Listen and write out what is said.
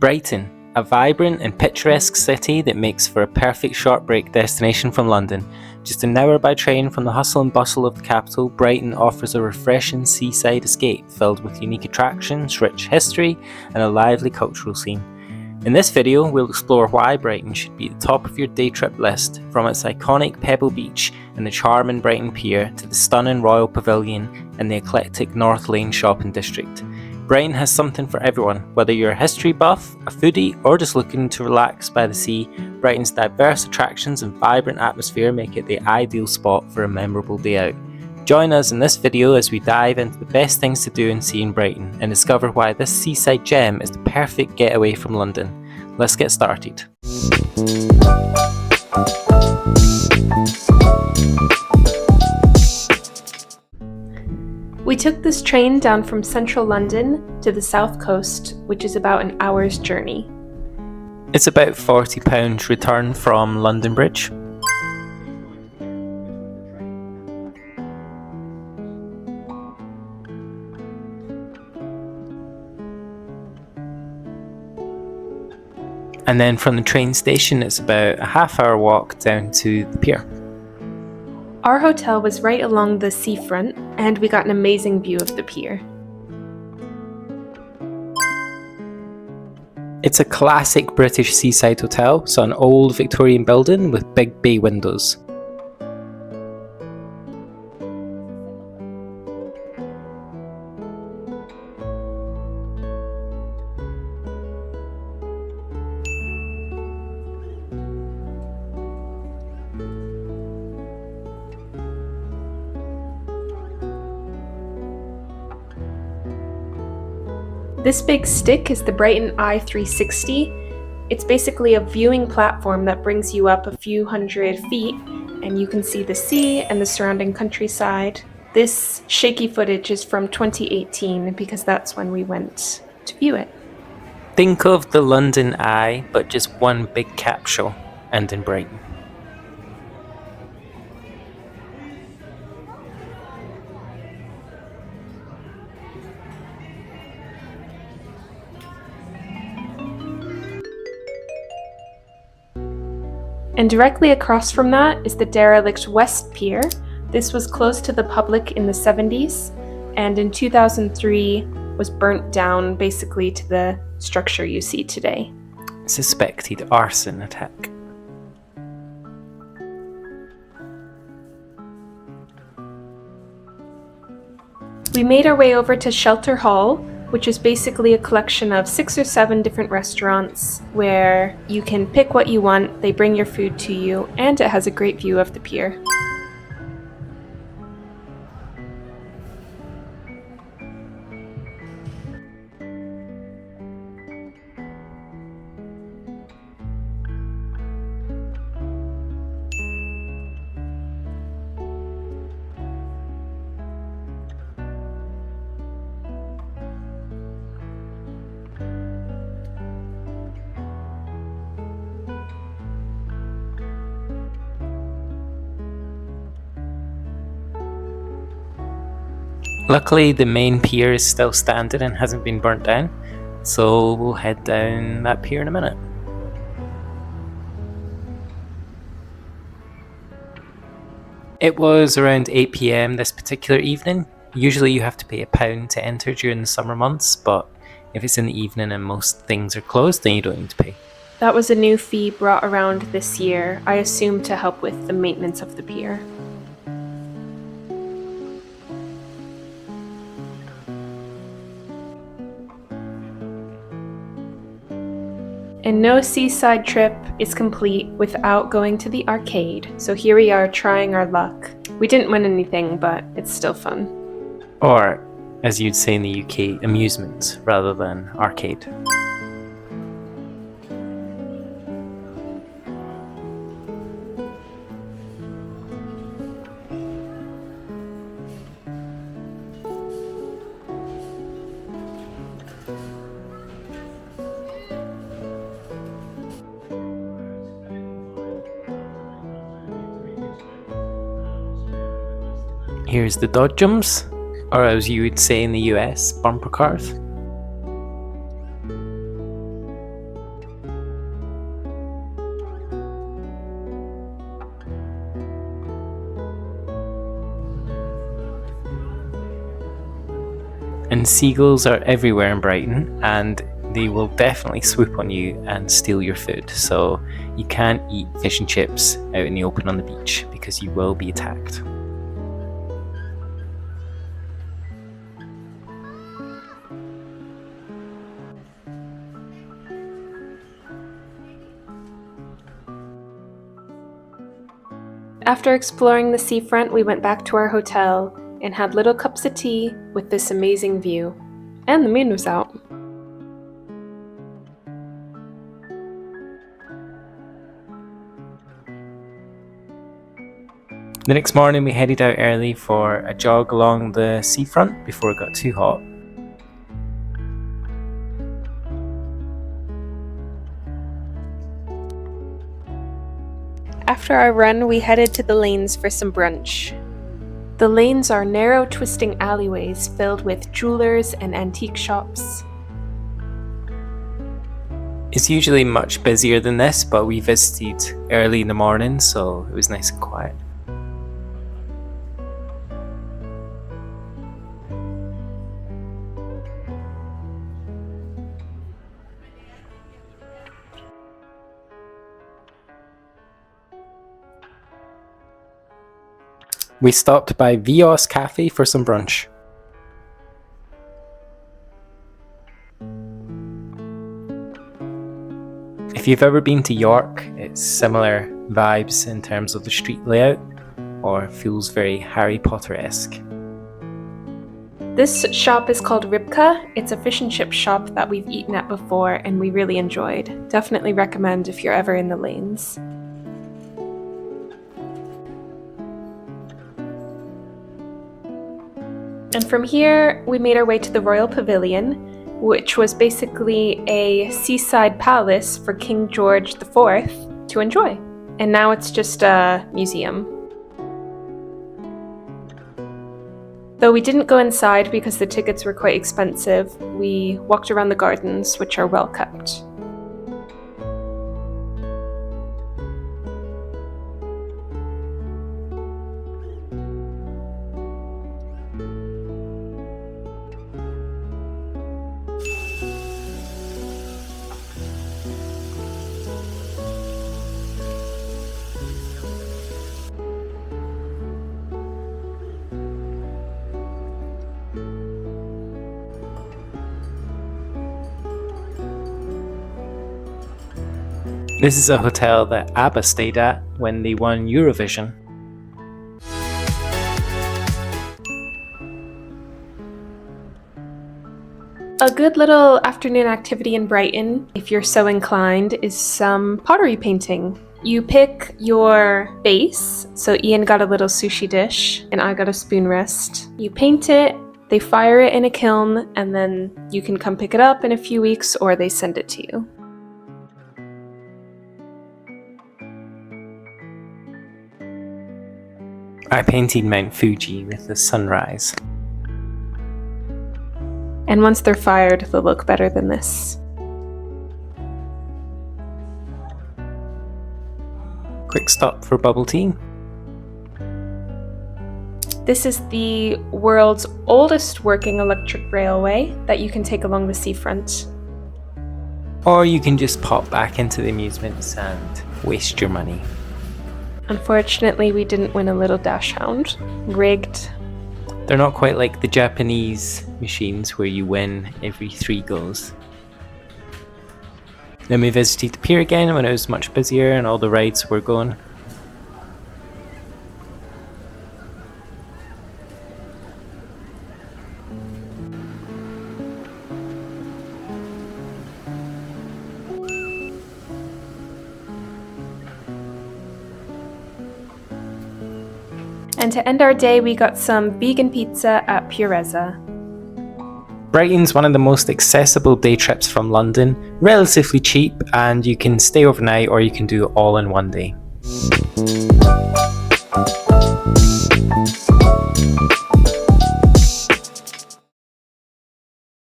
Brighton, a vibrant and picturesque city that makes for a perfect short break destination from London. Just an hour by train from the hustle and bustle of the capital, Brighton offers a refreshing seaside escape filled with unique attractions, rich history, and a lively cultural scene. In this video, we'll explore why Brighton should be at the top of your day trip list, from its iconic Pebble Beach and the charming Brighton Pier to the stunning Royal Pavilion and the eclectic North Lane shopping district. Brighton has something for everyone, whether you're a history buff, a foodie, or just looking to relax by the sea. Brighton's diverse attractions and vibrant atmosphere make it the ideal spot for a memorable day out. Join us in this video as we dive into the best things to do and see in Brighton and discover why this seaside gem is the perfect getaway from London. Let's get started. We took this train down from central London to the south coast, which is about an hour's journey. It's about £40 return from London Bridge. And then from the train station, it's about a half-hour walk down to the pier. Our hotel was right along the seafront, and we got an amazing view of the pier. It's a classic British seaside hotel, so an old Victorian building with big bay windows. This big stick is the Brighton Eye 360. It's basically a viewing platform that brings you up a few hundred feet, and you can see the sea and the surrounding countryside. This shaky footage is from 2018 because that's when we went to view it. Think of the London Eye, but just one big capsule, and in Brighton. And directly across from that is the derelict West Pier. This was closed to the public in the 70s, and in 2003 was burnt down basically to the structure you see today. Suspected arson attack. We made our way over to Shelter Hall, which is basically a collection of 6 or 7 different restaurants where you can pick what you want, they bring your food to you, and it has a great view of the pier. Luckily, the main pier is still standing and hasn't been burnt down, so we'll head down that pier in a minute. It was around 8 PM this particular evening. Usually you have to pay £1 to enter during the summer months, but if it's in the evening and most things are closed, then you don't need to pay. That was a new fee brought around this year, I assume to help with the maintenance of the pier. And no seaside trip is complete without going to the arcade, so here we are trying our luck. We didn't win anything, but it's still fun. Or, as you'd say in the UK, amusement rather than arcade. Here's the dodgems, or as you would say in the US, bumper cars. And seagulls are everywhere in Brighton, and they will definitely swoop on you and steal your food. So you can't eat fish and chips out in the open on the beach because you will be attacked. After exploring the seafront, we went back to our hotel and had little cups of tea with this amazing view. And the moon was out. The next morning we headed out early for a jog along the seafront before it got too hot. After our run, we headed to the lanes for some brunch. The lanes are narrow, twisting alleyways filled with jewelers and antique shops. It's usually much busier than this, but we visited early in the morning, so it was nice and quiet. We stopped by Vios Cafe for some brunch. If you've ever been to York, it's similar vibes in terms of the street layout, or feels very Harry Potter-esque. This shop is called Ribka. It's a fish and chip shop that we've eaten at before and we really enjoyed. Definitely recommend if you're ever in the lanes. And from here, we made our way to the Royal Pavilion, which was basically a seaside palace for King George IV to enjoy. And now it's just a museum. Though we didn't go inside because the tickets were quite expensive, we walked around the gardens, which are well kept. This is a hotel that ABBA stayed at when they won Eurovision. A good little afternoon activity in Brighton, if you're so inclined, is some pottery painting. You pick your base, so Ian got a little sushi dish and I got a spoon rest. You paint it, they fire it in a kiln, and then you can come pick it up in a few weeks or they send it to you. I painted Mount Fuji with the sunrise. And once they're fired, they'll look better than this. Quick stop for bubble tea. This is the world's oldest working electric railway that you can take along the seafront. Or you can just pop back into the amusements and waste your money. Unfortunately, we didn't win a little dash hound. Rigged. They're not quite like the Japanese machines where you win every 3 goes. Then we visited the pier again when it was much busier and all the rides were going. And to end our day, we got some vegan pizza at Purezza. Brighton's one of the most accessible day trips from London, relatively cheap, and you can stay overnight or you can do it all in one day.